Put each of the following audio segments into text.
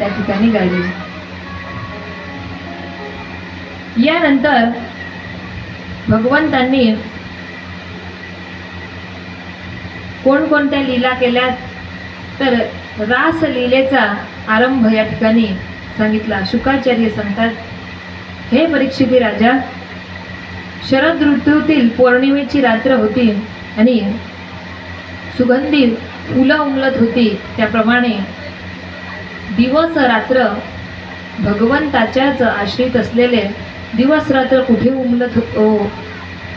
त्या ठिकाणी गायली. यानंतर भगवंतांनी कोणकोणत्या लीला केल्या तर रास लीलेचा आरंभ या ठिकाणी सांगितला. शुकाचार्य सांगतात, हे परीक्षिती राजा, शरद ऋतूतील पौर्णिमेची रात्र होती आणि सुगंधी फुलं उमलत होती. त्याप्रमाणे दिवस रात्र भगवंताच्याच आश्रित असलेले दिवस रात्र कुठे उमलत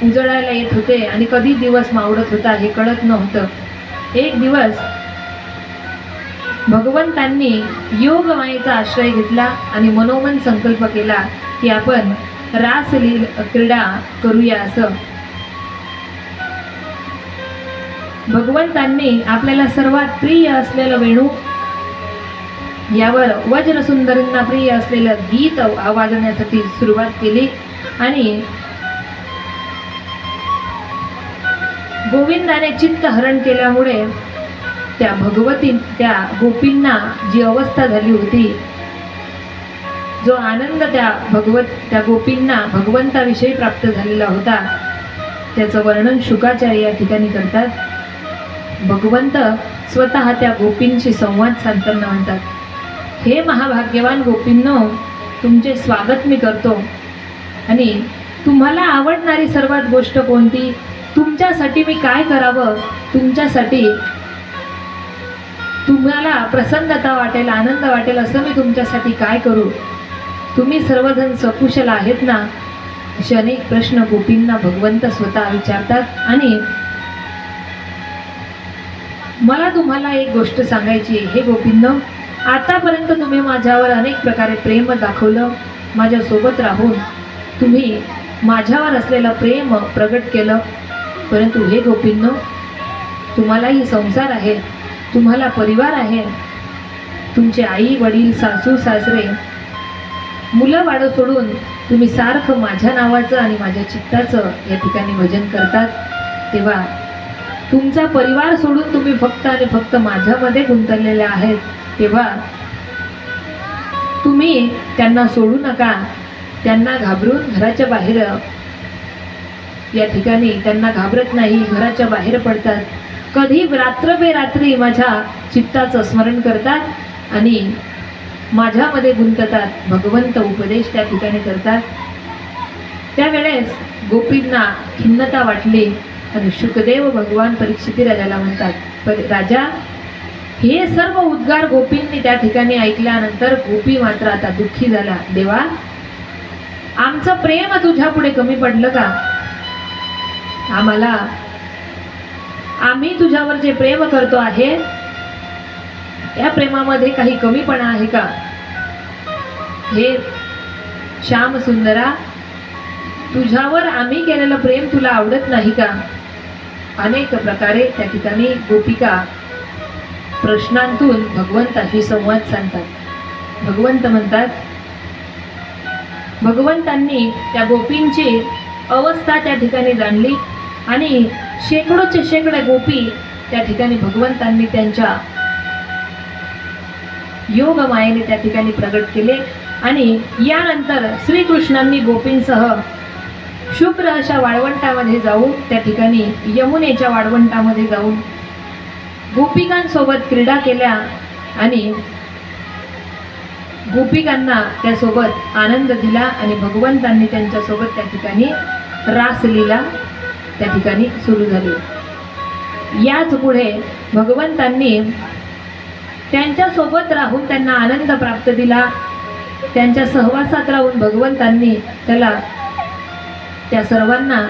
उजळायला येत होते आणि कधी दिवस मावळत होता हे कळत नव्हतं. एक दिवस भगवंतांनी योग मायेचा आश्रय घेतला आणि मनोमन संकल्प केला की आपण रासलील क्रीडा करूया. असं भगवंतांनी आपल्याला सर्वात प्रिय असलेलं वेणू यावर वज्रसुंदरींना प्रिय असलेलं गीत वाजवण्यासाठी सुरुवात केली आणि गोविंदाने चित्त हरण केल्यामुळे त्या गोपींना जी अवस्था झाली होती, जो आनंद त्या गोपींना भगवंताविषयी प्राप्त झालेला होता, त्याचं वर्णन शुकाचार्य या ठिकाणी करतात. भगवंत स्वतः त्या गोपींशी संवाद साधताना म्हणतात, हे महाभाग्यवान गोपींनो, तुमचे स्वागत मी करतो आणि तुम्हाला आवडणारी सर्वात गोष्ट कोणती, तुमच्यासाठी मी काय करावं, तुमच्यासाठी तुम्हाला प्रसन्नता वाटेल, आनंद वाटेल असं मी तुमच्यासाठी काय करू, तुम्ही सर्वजण सकुशल आहेत ना, असे अनेक प्रश्न गोपींना भगवंत स्वतः विचारतात. आणि मला तुम्हाला एक गोष्ट सांगायची आहे, हे गोपींनो, आतापर्यंत तुम्ही माझ्यावर अनेक प्रकारे प्रेम दाखवलं, माझ्यासोबत राहून तुम्ही माझ्यावर असलेलं प्रेम प्रगट केलं, परंतु हे गोपींनो, तुम्हालाही संसार आहे, तुम्हाला परिवार आहे, तुमचे आई वडील सासू सासरे मुलं बाळ सोडून तुम्ही सारखं माझ्या नावाचं आणि माझ्या चित्ताचं या ठिकाणी भजन करतात. तेव्हा तुमचा परिवार सोडून तुम्ही फक्त आणि फक्त माझ्यामध्ये गुंतलेले आहेत, तेव्हा तुम्ही त्यांना सोडू नका. त्यांना घाबरून घराच्या बाहेर या ठिकाणी त्यांना घाबरत नाही, घराच्या बाहेर पडतात, कधी रात्रबेरात्री माझ्या चित्ताचं स्मरण करतात आणि माझ्यामध्ये गुंततात. भगवंत उपदेश त्या ठिकाणी करतात. त्यावेळेस गोपींना खिन्नता वाटली आणि शुकदेव भगवान परीक्षिती राजाला म्हणतात, राजा, हे सर्व उद्गार गोपींनी त्या ठिकाणी ऐकल्यानंतर गोपी मात्र आता दुःखी झाला. देवा, आमचं प्रेम तुझ्या पुढे कमी पडलं का? आम्ही तुझ्यावर जे प्रेम करतो आहे या प्रेमामध्ये काही कमीपणा आहे का? हे श्याम सुंदरा, तुझ्यावर आम्ही केलेलं प्रेम तुला आवडत नाही का? अनेक प्रकारे त्या ठिकाणी गोपिका प्रश्नांतून भगवंताशी संवाद साधतात. भगवंत म्हणतात, भगवंतांनी त्या गोपींची अवस्था त्या ठिकाणी जाणली आणि शेकडोचे शेकडे गोपी त्या ठिकाणी भगवंतांनी त्यांच्या योग मायेने त्या ठिकाणी प्रगट केले. आणि यानंतर श्रीकृष्णांनी गोपींसह शुभ्र अशा वाळवंटामध्ये जाऊन त्या ठिकाणी यमुनेच्या वाळवंटामध्ये जाऊन गोपिकांसोबत क्रीडा केल्या आणि गोपिकांना त्यासोबत आनंद दिला आणि भगवंतांनी त्यांच्यासोबत त्या ठिकाणी रासलीला त्या ठिकाणी सुरू झाली. याच पुढे भगवंतांनी त्यांच्यासोबत राहून त्यांना आनंद प्राप्त दिला. त्यांच्या सहवासात राहून भगवंतांनी त्या सर्वांना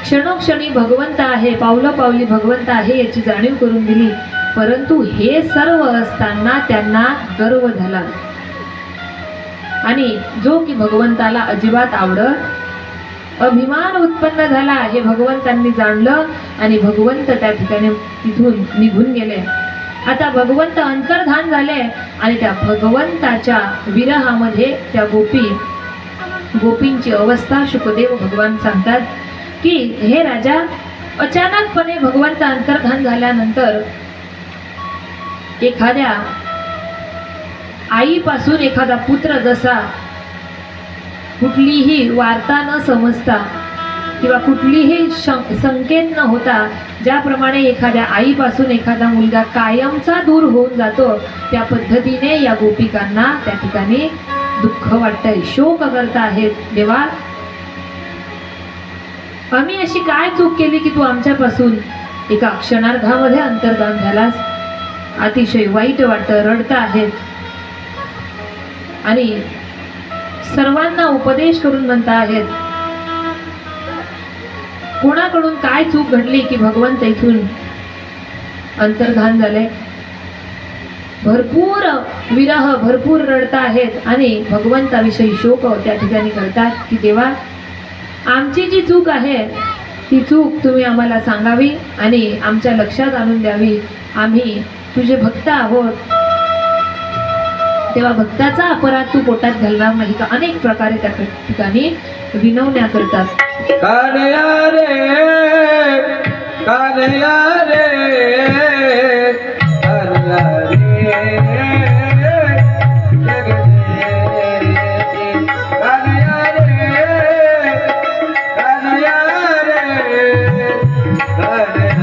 क्षणोक्षणी भगवंत आहे, पावलोपावली भगवंत आहे याची जाणीव करून दिली. परंतु हे सर्व असताना त्यांना गर्व झाला आणि जो की भगवंताला अजिबात आवडत अभिमान उत्पन्न झाला हे भगवंतांनी जाणलं आणि भगवंत त्या ठिकाणी तिथून निघून गेले. आता भगवंत अंतर्धान झाले आणि त्या भगवंताच्या विरहामध्ये त्या गोपींची अवस्था शुकदेव भगवान सांगतात की हे राजा, अचानकपणे भगवंत अंतर्धान झाल्यानंतर एखाद्या आईपासून एखादा पुत्र जसा कुठलीही वार्ता न समजता किंवा कुठलीही संकेत न होता ज्याप्रमाणे एखाद्या आईपासून एखादा मुलगा कायमचा दूर होऊन जातो, त्या पद्धतीने या गोपिकांना त्या ठिकाणी दुःख वाटतंय, शोक करता आहेत. देवा, आम्ही अशी काय चूक केली की तू आमच्यापासून एका क्षणार्धामध्ये अंतर्धान झालास? अतिशय वाईट वाटतं, रडता आहेत आणि सर्वांना उपदेश करून म्हणता आहेत, कोणाकडून काय चूक घडली की भगवंत इथून अंतर्धान झाले? भरपूर विरह, भरपूर रडता आहेत आणि भगवंताविषयी शोक त्या ठिकाणी करतात की देवा, आमची जी चूक आहे ती चूक तुम्ही आम्हाला सांगावी आणि आमच्या लक्षात आणून द्यावी. आम्ही तुझे भक्त आहोत. तेव्हा भक्ताचा अपराध तू पोटात घालणार नाही का? अनेक प्रकारे त्या ठिकाणी विनवण्या करतात. कान्हैया रे, कान्हैया रे, कान्हैया रे, कान्हैया रे, कान्हैया रे, कान्हैया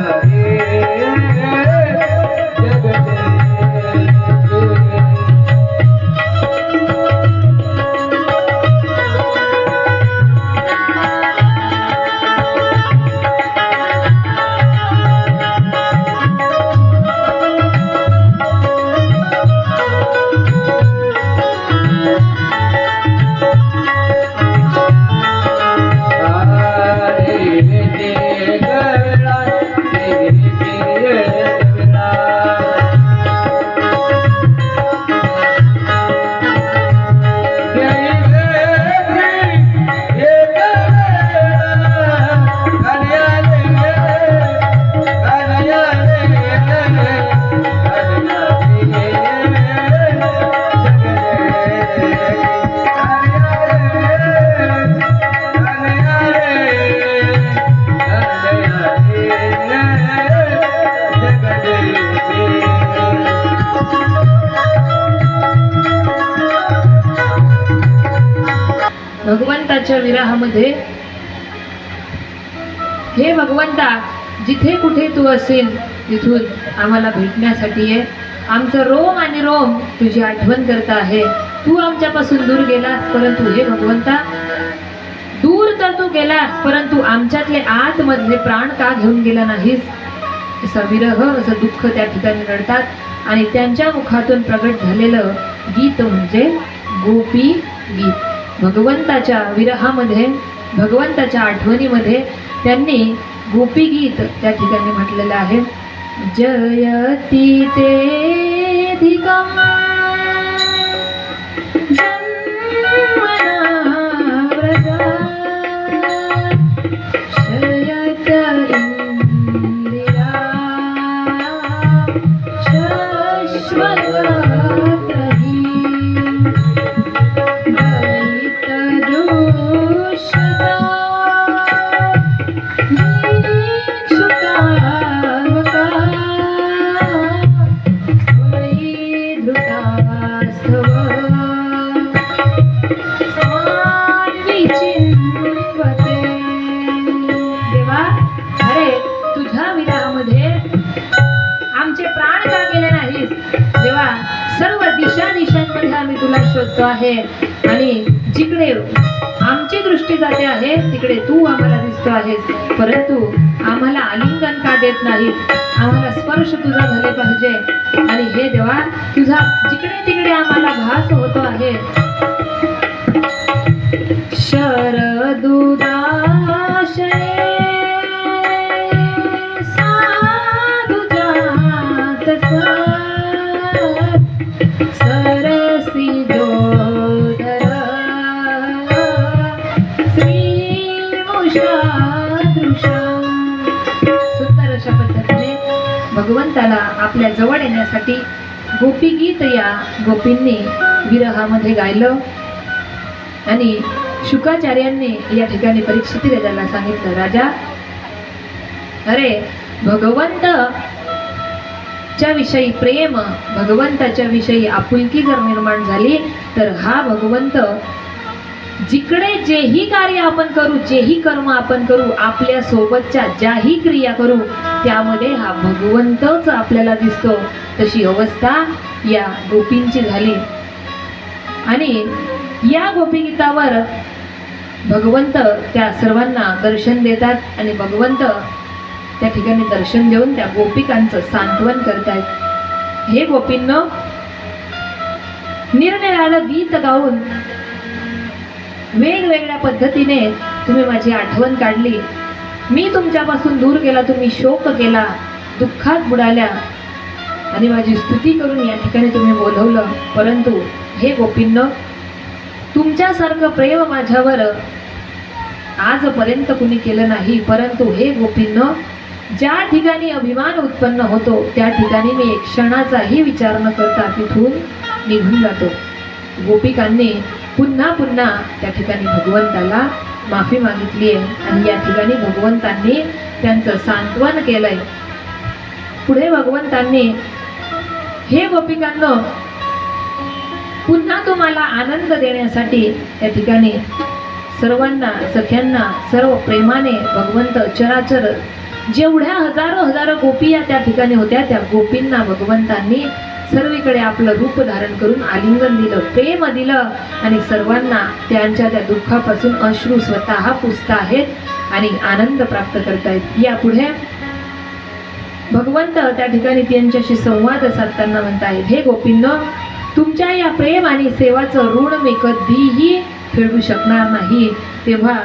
भगवंताच्या विरहामध्ये, हे भगवंता, जिथे कुठे तू असेल तिथून आम्हाला भेटण्यासाठी ये. आमचं रोम आणि रोम तुझी आठवण करता आहे. तू आमच्यापासून दूर गेलास, परंतु हे भगवंता, दूर तर तू गेलास, परंतु आमच्यातले आतमधले प्राण का घेऊन गेला नाहीस? असा विरह, असं दुःख त्या ठिकाणी रडतात आणि त्यांच्या मुखातून प्रगट झालेलं गीत म्हणजे गोपी गीत. भगवंताच्या विरहामध्ये, भगवंताच्या आठवणीमध्ये त्यांनी गोपी गीत त्या ठिकाणी म्हटलेलं आहे. जयती ते धिकम शयत इंदिरा शाश्वत शोधतो आहे आणि जिकडे आमची दृष्टी जाते आहे तिकडे तू आम्हाला दिसतो आहेस, परंतु आम्हाला आलिंगन का देत नाहीत? आम्हाला स्पर्श तुझा झाले पाहिजे. आणि हे देवा, तुझा जिकडे तिकडे आम्हाला घास होतो आहे. शरदुदाशये साधु जात सरसी जोधर सुंदर अशा पद्धतीने भगवंताला आपल्या जवळ येण्यासाठी गोपी गीत या गोपींनी विरहामध्ये गायलं. आणि शुकाचार्यांनी या ठिकाणी परीक्षित राजाला सांगितलं, राजा, अरे भगवंत च्या विषयी प्रेम, भगवंताच्या विषयी आपुलकी जर निर्माण झाली तर हा भगवंत जिकडे जेही कार्य आपण करू, जेही कर्म आपण करू, आपल्या सोबतच्या ज्याही क्रिया करू त्यामध्ये हा भगवंतच आपल्याला दिसतो. तशी अवस्था या गोपींची झाली. आणि या गोपीगीतावर भगवंत त्या सर्वांना दर्शन देतात आणि भगवंत त्या ठिकाणी दर्शन देऊन त्या गोपिकांचं सांत्वन करतायत. हे गोपींनो, निरनिराळं गीत गाऊन वेगवेगळ्या पद्धतीने तुम्ही माझी आठवण काढली. मी तुमच्यापासून दूर गेला, तुम्ही शोक केला, दुःखात बुडाल्या आणि माझी स्तुती करून या ठिकाणी तुम्ही बोलवलं. परंतु हे गोपींनो, तुमच्यासारखं प्रेम माझ्यावर आजपर्यंत कुणी केलं नाही. परंतु हे गोपींनो, ज्या ठिकाणी अभिमान उत्पन्न होतो त्या ठिकाणी मी एक क्षणाचाही विचार न करता तिथून निघून जातो. गोपिकांनी पुन्हा पुन्हा त्या ठिकाणी भगवंताला माफी मागितली आहे आणि या ठिकाणी भगवंतांनी त्यांचं सांत्वन केलंय. पुढे भगवंतांनी, हे गोपिकांनो, पुन्हा तुम्हाला आनंद देण्यासाठी त्या ठिकाणी सर्वांना, सख्यांना सर्व प्रेमाने भगवंत चराचर जेवढ्या हजारो गोपी या त्या ठिकाणी होत्या त्या गोपींना भगवंतांनी सर्वीकडे आपलं रूप धारण करून आलिंगन दिलं, प्रेम दिलं आणि सर्वांना त्यांच्या त्या दुःखापासून अश्रू स्वतः पुसता आहेत आणि आनंद प्राप्त करतायत. यापुढे भगवंत त्या ठिकाणी त्यांच्याशी संवाद साधताना म्हणतायत, हे गोपींनो, तुमच्या या प्रेम आणि सेवाचं ऋण मी कधीही फेडू शकणार नाही. तेव्हा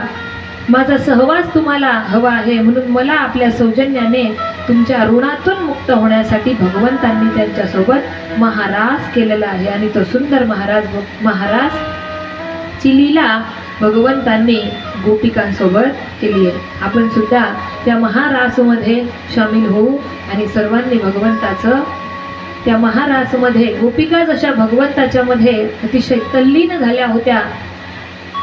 माझा सहवास तुम्हाला हवा आहे, म्हणून मला आपल्या सौजन्याने तुमच्या ऋणातून मुक्त होण्यासाठी भगवंतांनी त्यांच्यासोबत महारास केलेला आहे. आणि तो सुंदर महारास ची लीला भगवंतांनी गोपिकांसोबत केली आहे. आपण सुद्धा त्या महारासमध्ये सामील होऊ आणि सर्वांनी भगवंताचं त्या महारासमध्ये, गोपिका जशा भगवंताच्या मध्ये अतिशय तल्लीन झाल्या होत्या,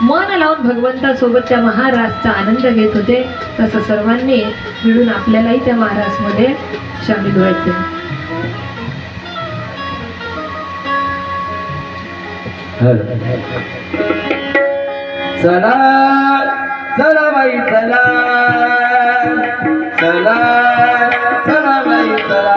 मन लावून भगवंतासोबत त्या महारासचा आनंद घेत होते, तसं सर्वांनी मिळून आपल्यालाही त्या महारासमध्ये सामील व्हायचे. चला चला बाई चला, चला चला बाई चला,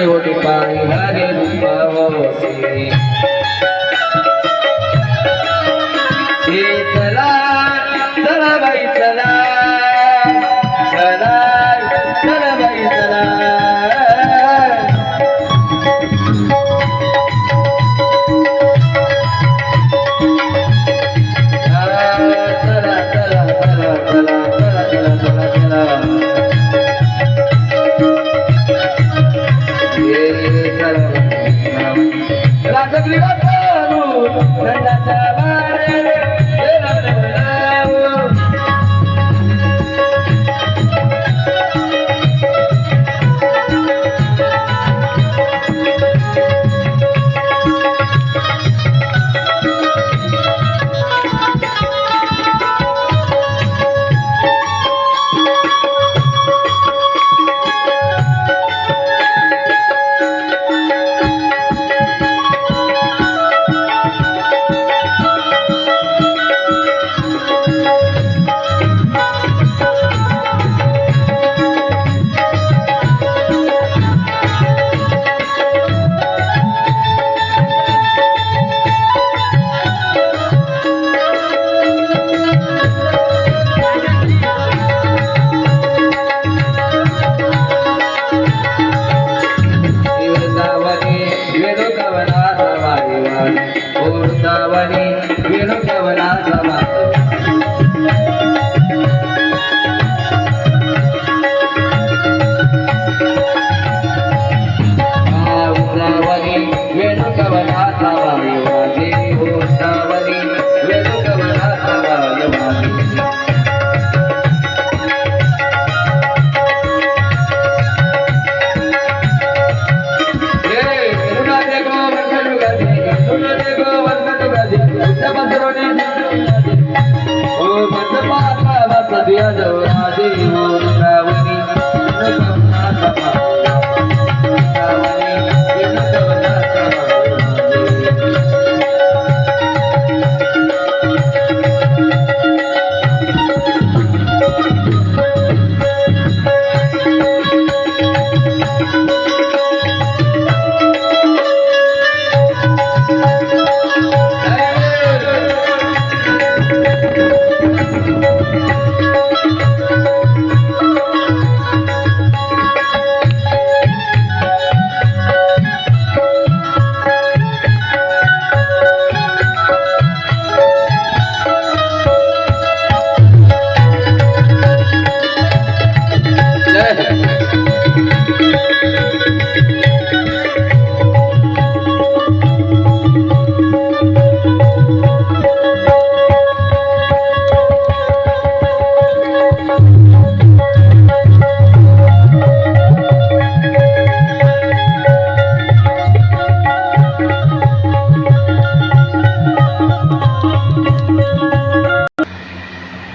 होती पाहिला रे रूपावसे हे चला चला बाई चला चला चला बाई चला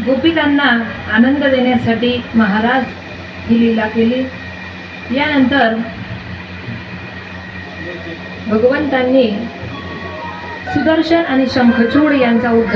गोपिकांना आनंद देण्यासाठी महाराज ही लीला केली. यानंतर भगवंतांनी सुदर्शन आणि शंखचूड यांचा उद्धार